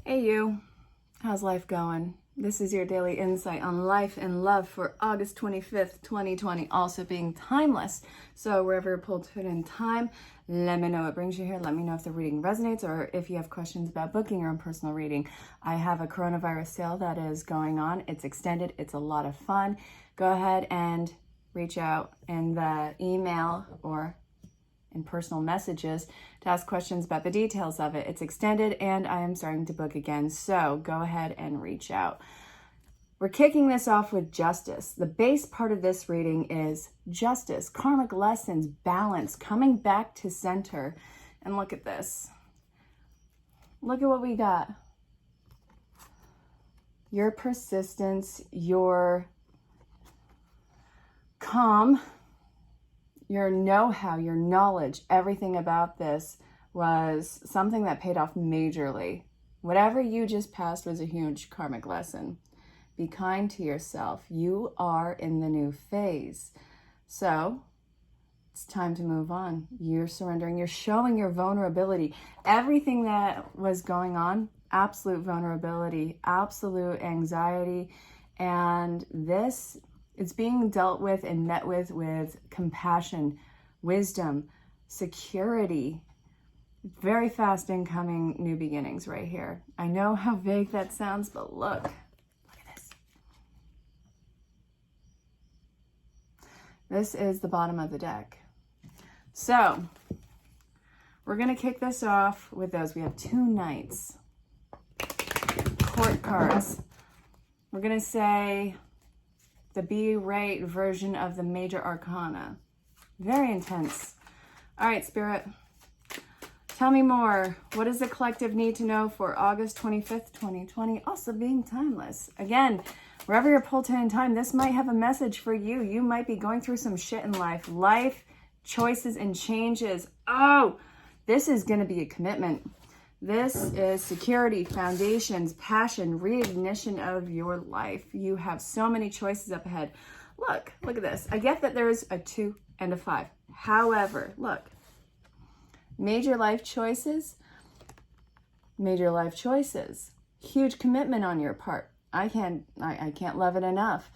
Hey you, how's life going? This is your daily insight on life and love for August 25th, 2020, also being timeless. So wherever you're pulled to in time, let me know what brings you here. Let me know if the reading resonates or if you have questions about booking your own personal reading. I have a coronavirus sale that is going on. It's extended. It's a lot of fun. Go ahead and reach out in the email or in personal messages to ask questions about the details of it. It's extended and I am starting to book again, so go ahead and reach out. We're kicking this off with justice. The base part of this reading is justice, karmic lessons, balance, coming back to center. And look at this. Look at what we got. Your persistence, your calm, your know-how, your knowledge, everything about this was something that paid off majorly. Whatever you just passed was a huge karmic lesson. Be kind to yourself. You are in the new phase. So it's time to move on. You're surrendering. You're showing your vulnerability. Everything that was going on, absolute vulnerability, absolute anxiety, and this it's being dealt with and met with compassion, wisdom, security. Very fast incoming new beginnings right here. I know how vague that sounds, but look at this. This is the bottom of the deck. So we're going to kick this off with those. We have two knights, court cards. We're going to say the be-right version of the major arcana. Very intense. All right, Spirit. Tell me more. What does the collective need to know for August 25th, 2020? Also being timeless. Again, wherever you're pulled to in time, this might have a message for you. You might be going through some shit in life. Life, choices, and changes. Oh, this is going to be a commitment. This is security, foundations, passion, reignition of your life. You have so many choices up ahead. Look at this. I get that there's a 2 and a 5. However, look, major life choices, huge commitment on your part. I can't love it enough.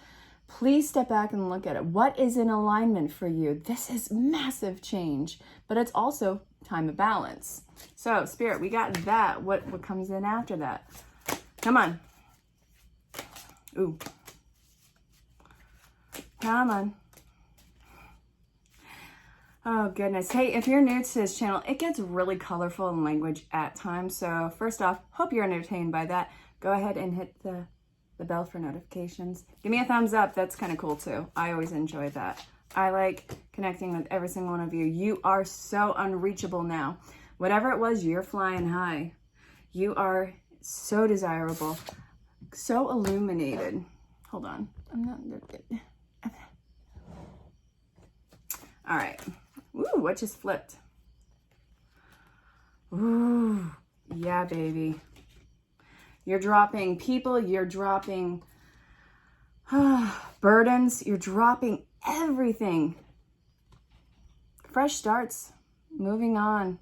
Please step back and look at it. What is in alignment for you? This is massive change, but it's also time of balance. So, Spirit, we got that. What comes in after that? Come on. Ooh. Come on. Oh, goodness. Hey, if you're new to this channel, it gets really colorful in language at times. So, first off, hope you're entertained by that. Go ahead and hit the bell for notifications. Give me a thumbs up. That's kind of cool, too. I always enjoy that. I like connecting with every single one of you. You are so unreachable now. Whatever it was, you're flying high. You are so desirable, so illuminated. Hold on. I'm not good. All right. Ooh, what just flipped? Ooh, yeah, baby. You're dropping people. You're dropping burdens. You're dropping everything. Fresh starts. Moving on.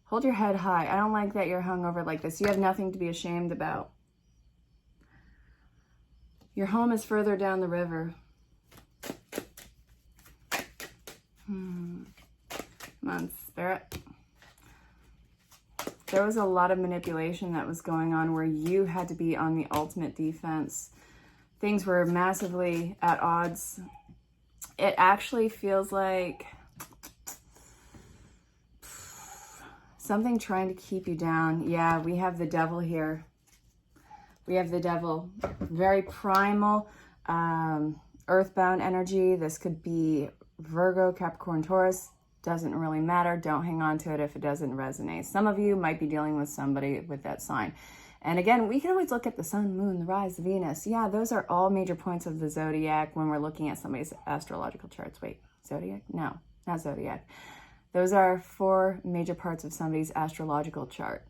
Hold your head high. I don't like that you're hungover like this. You have nothing to be ashamed about. Your home is further down the river. Come on, Spirit. There was a lot of manipulation that was going on where you had to be on the ultimate defense. Things were massively at odds. It actually feels like something trying to keep you down. Yeah, we have the devil here. We have the devil. Very primal, earthbound energy. This could be Virgo, Capricorn, Taurus. Doesn't really matter. Don't hang on to it if it doesn't resonate. Some of you might be dealing with somebody with that sign. And again, we can always look at the sun, moon, the rise, Venus. Yeah, those are all major points of the zodiac when we're looking at somebody's astrological charts. Wait, zodiac? No, not zodiac. Those are 4 major parts of somebody's astrological chart.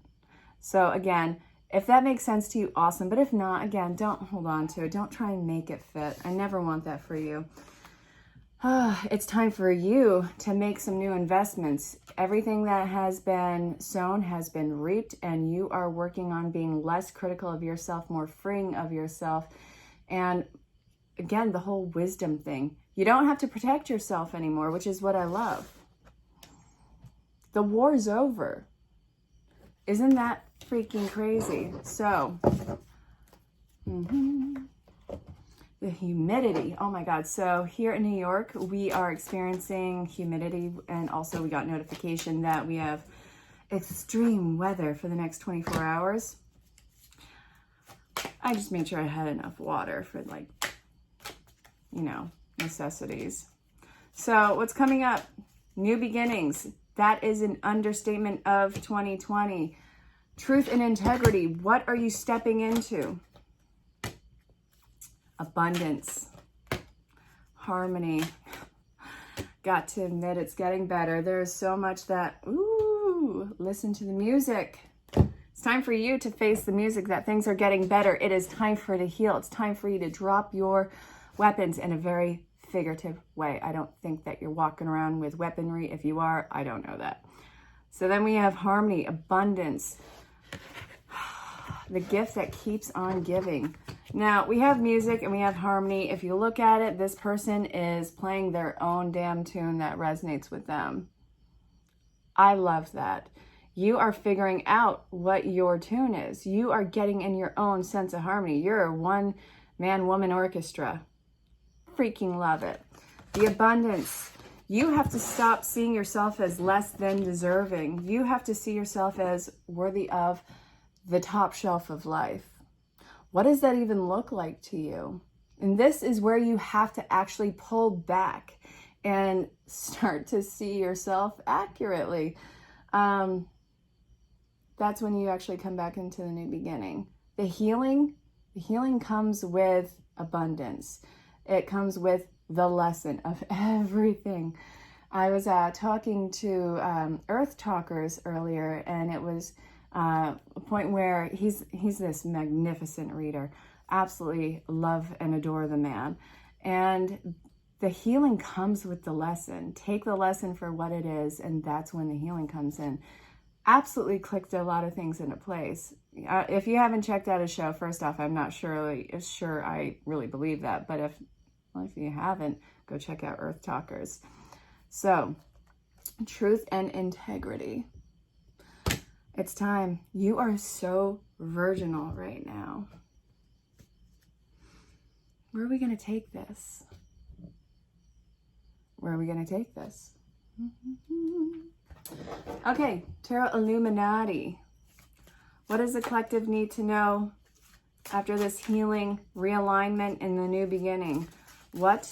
So again, if that makes sense to you, awesome. But if not, again, don't hold on to it. Don't try and make it fit. I never want that for you. It's time for you to make some new investments. Everything that has been sown has been reaped, and you are working on being less critical of yourself, more freeing of yourself. And again, the whole wisdom thing. You don't have to protect yourself anymore, which is what I love. The war's over. Isn't that freaking crazy? So, the humidity, oh my God. So here in New York, we are experiencing humidity, and also we got notification that we have extreme weather for the next 24 hours. I just made sure I had enough water for, like, you know, necessities. So what's coming up? New beginnings. That is an understatement of 2020. Truth and integrity. What are you stepping into? Abundance, harmony. Got to admit, it's getting better. There's so much that, listen to the music. It's time for you to face the music that things are getting better. It is time for you to heal. It's time for you to drop your weapons in a very figurative way. I don't think that you're walking around with weaponry. If you are, I don't know that. So then we have harmony, abundance, the gift that keeps on giving. Now, we have music and we have harmony. If you look at it, this person is playing their own damn tune that resonates with them. I love that. You are figuring out what your tune is. You are getting in your own sense of harmony. You're a one-man-woman orchestra. Freaking love it. The abundance. You have to stop seeing yourself as less than deserving. You have to see yourself as worthy of the top shelf of life. What does that even look like to you? And this is where you have to actually pull back and start to see yourself accurately. That's when you actually come back into the new beginning. The healing comes with abundance. It comes with the lesson of everything. I was talking to Earth Talkers earlier, and it was a point where he's this magnificent reader. Absolutely love and adore the man. And the healing comes with the lesson. Take the lesson for what it is, and that's when the healing comes in. Absolutely clicked a lot of things into place. If you haven't checked out his show, first off, I'm not sure I really believe that, but if you haven't, go check out Earth Talkers. So, truth and integrity. It's time. You are so virginal right now. Where are we going to take this? Where are we going to take this? Okay, Tarot Illuminati. What does the collective need to know after this healing, realignment, and the new beginning? What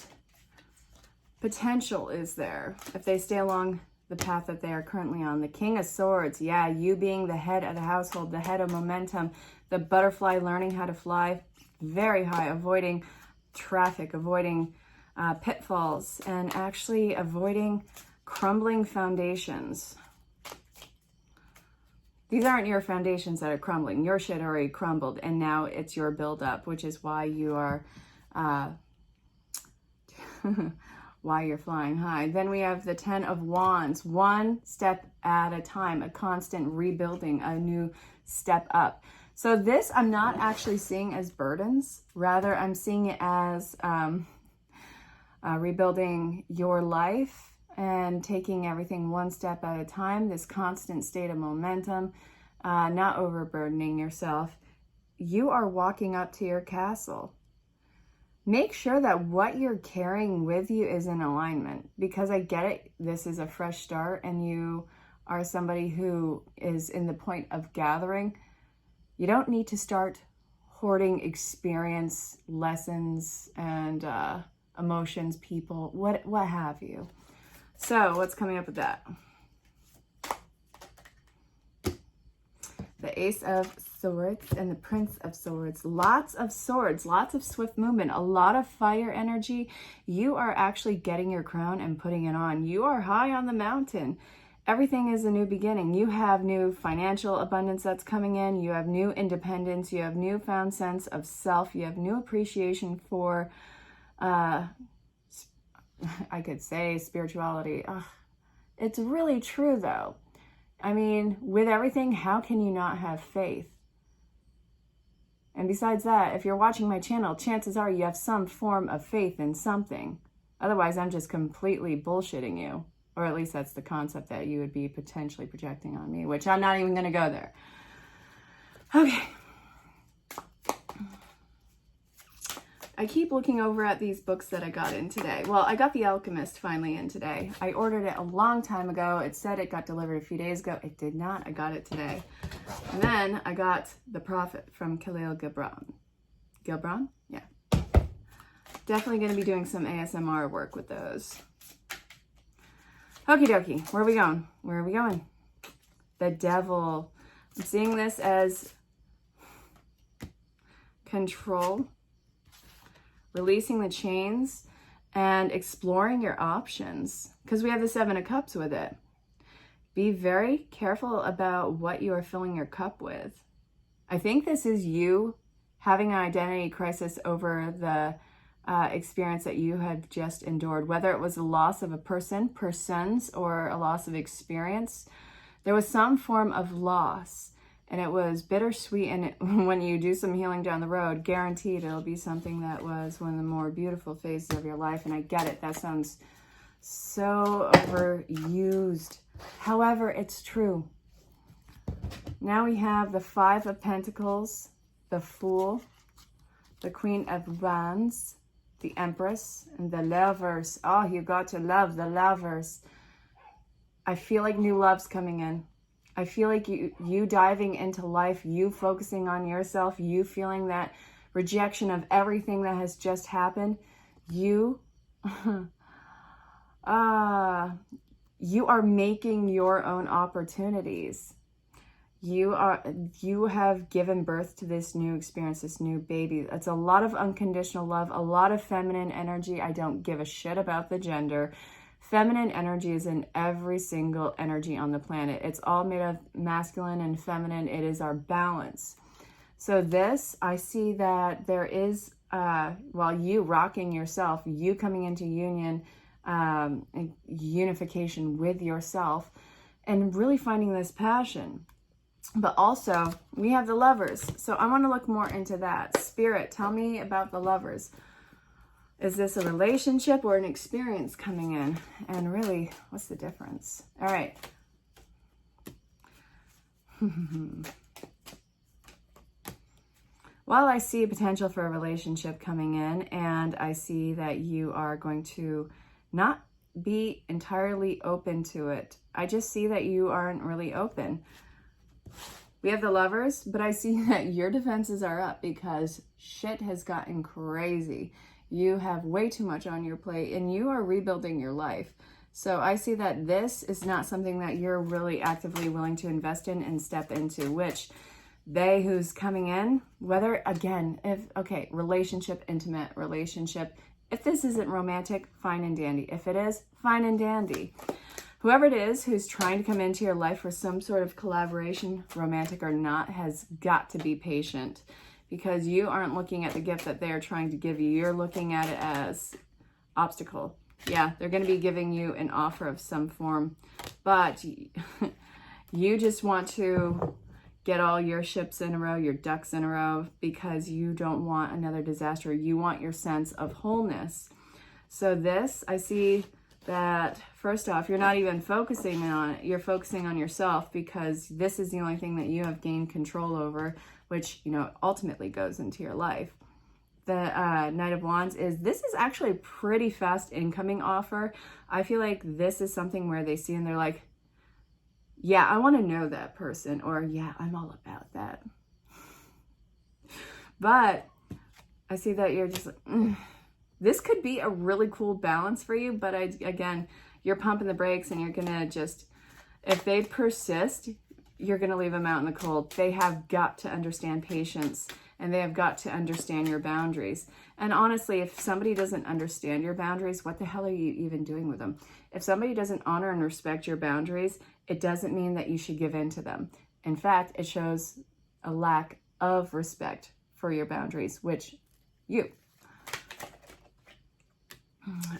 potential is there if they stay along the path that they are currently on? The King of Swords. Yeah, you being the head of the household, the head of momentum, the butterfly learning how to fly very high, avoiding traffic, avoiding pitfalls, and actually avoiding crumbling foundations. These aren't your foundations that are crumbling. Your shit already crumbled, and now it's your buildup, which is why you are why you're flying high. Then we have the 10 of Wands, one step at a time, a constant rebuilding, a new step up. So this I'm not actually seeing as burdens. Rather, I'm seeing it as rebuilding your life and taking everything one step at a time, this constant state of momentum, not overburdening yourself. You are walking up to your castle. Make sure that what you're carrying with you is in alignment, because I get it. This is a fresh start and you are somebody who is in the point of gathering. You don't need to start hoarding experience, lessons, and emotions, people, what have you. So what's coming up with that? The Ace of Swords and the Prince of Swords. Lots of swords, lots of swift movement, a lot of fire energy. You are actually getting your crown and putting it on. You are high on the mountain. Everything is a new beginning. You have new financial abundance that's coming in. You have new independence. You have newfound sense of self. You have new appreciation for I could say spirituality. Ugh. It's really true though. I mean, with everything, how can you not have faith? And besides that, if you're watching my channel, chances are you have some form of faith in something. Otherwise, I'm just completely bullshitting you. Or at least that's the concept that you would be potentially projecting on me, which I'm not even going to go there. Okay. I keep looking over at these books that I got in today. Well, I got The Alchemist finally in today. I ordered it a long time ago. It said it got delivered a few days ago. It did not. I got it today. And then I got The Prophet from Khalil Gibran. Gibran? Yeah. Definitely going to be doing some ASMR work with those. Okie dokie. Where are we going? Where are we going? The Devil. I'm seeing this as control, releasing the chains, and exploring your options. Because we have the Seven of Cups with it. Be very careful about what you are filling your cup with. I think this is you having an identity crisis over the experience that you had just endured, whether it was the loss of a persons, or a loss of experience. There was some form of loss, and it was bittersweet. And when you do some healing down the road, guaranteed it'll be something that was one of the more beautiful phases of your life. And I get it. That sounds so overused. However, it's true. Now we have the Five of Pentacles, the Fool, the Queen of Wands, the Empress, and the Lovers. Oh, you got to love the Lovers. I feel like new love's coming in. I feel like you diving into life, you focusing on yourself, you feeling that rejection of everything that has just happened. You are making your own opportunities. You have given birth to this new experience, this new baby. It's a lot of unconditional love, a lot of feminine energy. I don't give a shit about the gender. Feminine energy is in every single energy on the planet. It's all made of masculine and feminine. It is our balance. So this, I see that there is, while you rocking yourself, you coming into union, unification with yourself, and really finding this passion. But also, we have the Lovers. So I want to look more into that. Spirit, tell me about the Lovers. Is this a relationship or an experience coming in? And really, what's the difference? All right. Well, I see potential for a relationship coming in, and I see that you are going to not be entirely open to it. I just see that you aren't really open. We have the Lovers, but I see that your defenses are up because shit has gotten crazy. You have way too much on your plate and you are rebuilding your life. So I see that this is not something that you're really actively willing to invest in and step into, which they who's coming in, whether, again, okay, relationship, intimate relationship. If this isn't romantic, fine and dandy. If it is, fine and dandy. Whoever it is who's trying to come into your life for some sort of collaboration, romantic or not, has got to be patient because you aren't looking at the gift that they're trying to give you. You're looking at it as obstacle. Yeah, they're going to be giving you an offer of some form, but you just want to get all your ships in a row, your ducks in a row, because you don't want another disaster. You want your sense of wholeness. So this, I see that first off, you're not even focusing on it. You're focusing on yourself because this is the only thing that you have gained control over, which, you know, ultimately goes into your life. The Knight of Wands this is actually a pretty fast incoming offer. I feel like this is something where they see and they're like, yeah, I want to know that person, or yeah, I'm all about that. But I see that you're just like, this could be a really cool balance for you, but again, you're pumping the brakes and you're going to just, if they persist, you're going to leave them out in the cold. They have got to understand patience and they have got to understand your boundaries. And honestly, if somebody doesn't understand your boundaries, what the hell are you even doing with them? If somebody doesn't honor and respect your boundaries, it doesn't mean that you should give in to them. In fact, it shows a lack of respect for your boundaries, which you.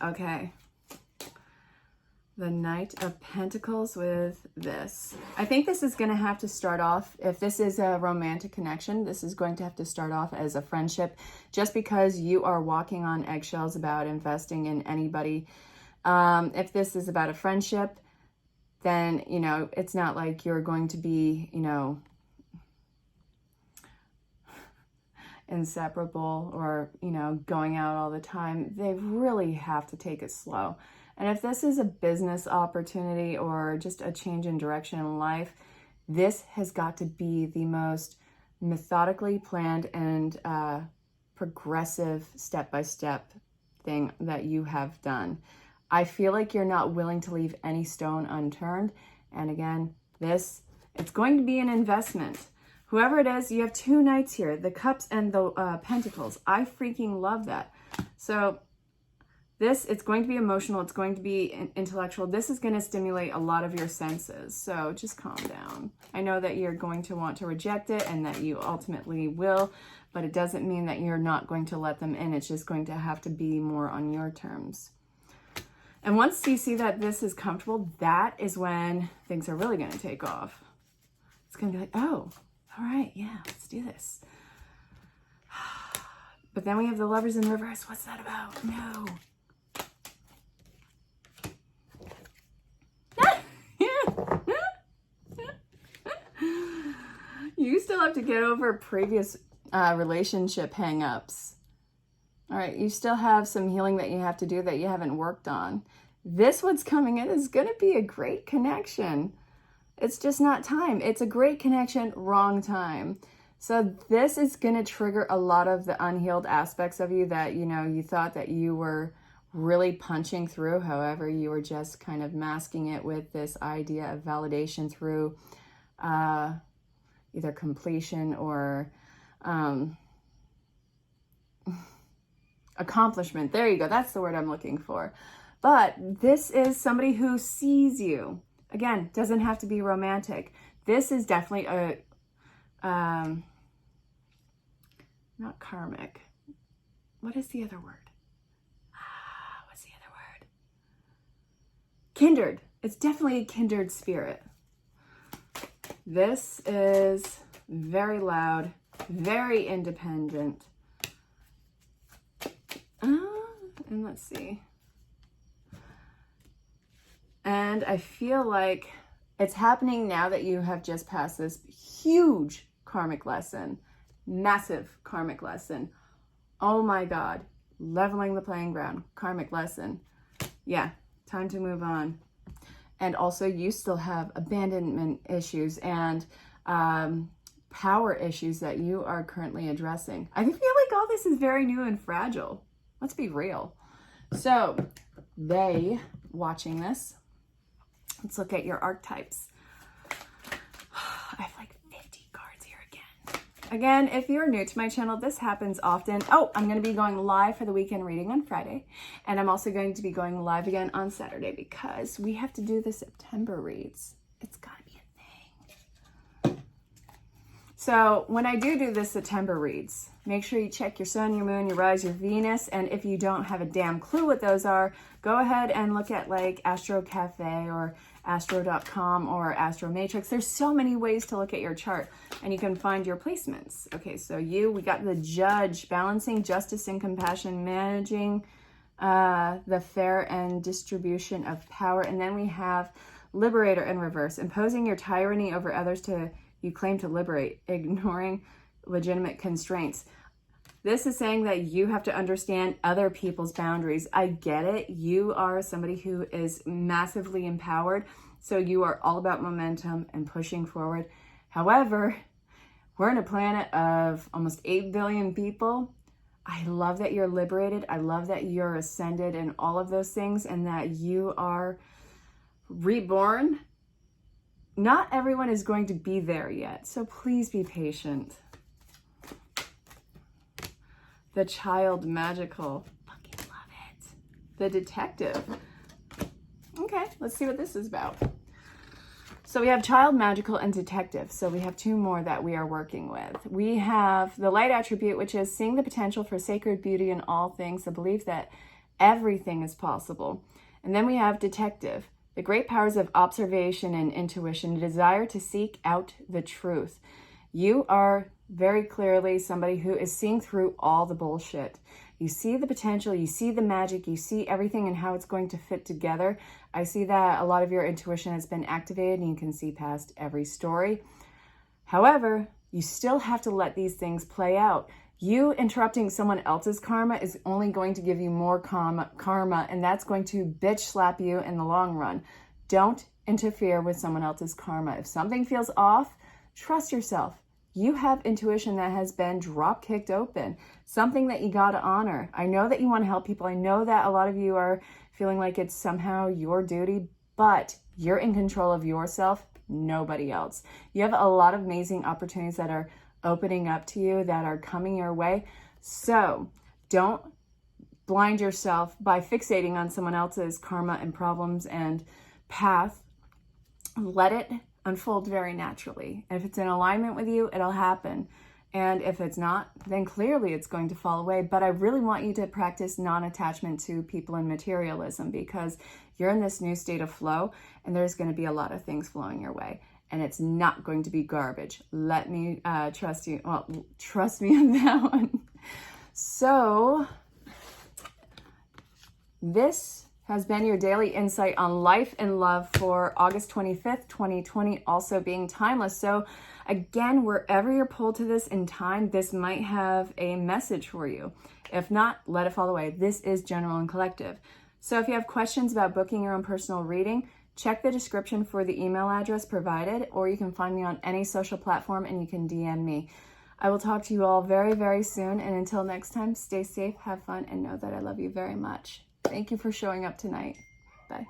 Okay, the Knight of Pentacles with this. I think this is going to have to start off, if this is a romantic connection, this is going to have to start off as a friendship, just because you are walking on eggshells about investing in anybody. If this is about a friendship, then, you know, it's not like you're going to be, you know, inseparable or, you know, going out all the time. They really have to take it slow. And if this is a business opportunity or just a change in direction in life, this has got to be the most methodically planned and progressive step-by-step thing that you have done. I feel like you're not willing to leave any stone unturned. And again, it's going to be an investment. Whoever it is, you have two knights here, the cups and the pentacles. I freaking love that. So it's going to be emotional. It's going to be intellectual. This is going to stimulate a lot of your senses. So just calm down. I know that you're going to want to reject it and that you ultimately will, but it doesn't mean that you're not going to let them in. It's just going to have to be more on your terms. And once you see that this is comfortable, that is when things are really going to take off. It's going to be like, oh, all right, yeah, let's do this. But then we have the Lovers in reverse. What's that about? No. You still have to get over previous relationship hang-ups. All right, you still have some healing that you have to do that you haven't worked on. This one's coming in is going to be a great connection. It's just not time. It's a great connection, wrong time. So this is going to trigger a lot of the unhealed aspects of you that, you know, you thought that you were really punching through. However, you were just kind of masking it with this idea of validation through either completion or accomplishment. There you go. That's the word I'm looking for. But this is somebody who sees you. Again, doesn't have to be romantic. This is definitely a, not karmic. What is the other word? What's the other word? Kindred. It's definitely a kindred spirit. This is very loud, very independent. And let's see. And I feel like it's happening now that you have just passed this huge karmic lesson, massive karmic lesson. Oh my God, leveling the playing ground, karmic lesson. Yeah, time to move on. And also you still have abandonment issues and power issues that you are currently addressing. I feel like all this is very new and fragile. Let's be real. So they watching this, let's look at your archetypes. I have like 50 cards here again. Again, if you're new to my channel, this happens often. Oh, I'm going to be going live for the weekend reading on Friday. And I'm also going to be going live again on Saturday because we have to do the September reads. It's got to be a thing. So when I do the September reads, make sure you check your sun, your moon, your rise, your Venus. And if you don't have a damn clue what those are, go ahead and look at like Astro Cafe or astro.com or Astro Matrix. There's so many ways to look at your chart and you can find your placements. Okay, so we got the Judge, balancing justice and compassion, managing the fair and distribution of power. And then we have Liberator in reverse, imposing your tyranny over others you claim to liberate, ignoring legitimate constraints. This is saying that you have to understand other people's boundaries. I get it. You are somebody who is massively empowered, so you are all about momentum and pushing forward. However, we're in a planet of almost 8 billion people. I love that you're liberated. I love that you're ascended and all of those things and that you are reborn. Not everyone is going to be there yet, so please be patient. The Child, magical. Fucking love it. The Detective. Okay, let's see what this is about. So we have Child, magical, and Detective. So we have two more that we are working with. We have the Light attribute, which is seeing the potential for sacred beauty in all things, the belief that everything is possible. And then we have Detective, The great powers of observation and intuition, a desire to seek out the truth. You are very clearly somebody who is seeing through all the bullshit. You see the potential, you see the magic, you see everything and how it's going to fit together. I see that a lot of your intuition has been activated and you can see past every story. However, you still have to let these things play out. You interrupting someone else's karma is only going to give you more karma, and that's going to bitch slap you in the long run. Don't interfere with someone else's karma. If something feels off, trust yourself. You have intuition that has been drop kicked open, something that you got to honor. I know that you want to help people. I know that a lot of you are feeling like it's somehow your duty, but you're in control of yourself, nobody else. You have a lot of amazing opportunities that are opening up to you, that are coming your way. So don't blind yourself by fixating on someone else's karma and problems and path. Let it unfold very naturally. If it's in alignment with you, it'll happen. And if it's not, then clearly it's going to fall away. But I really want you to practice non-attachment to people and materialism, because you're in this new state of flow and there's going to be a lot of things flowing your way. And it's not going to be garbage. Let me trust you. Well, trust me on that one. So this has been your daily insight on life and love for August 25th, 2020, also being timeless. So again, wherever you're pulled to this in time, this might have a message for you. If not, let it fall away. This is general and collective. So if you have questions about booking your own personal reading, check the description for the email address provided, or you can find me on any social platform and you can DM me. I will talk to you all very, very soon. And until next time, stay safe, have fun, and know that I love you very much. Thank you for showing up tonight. Bye.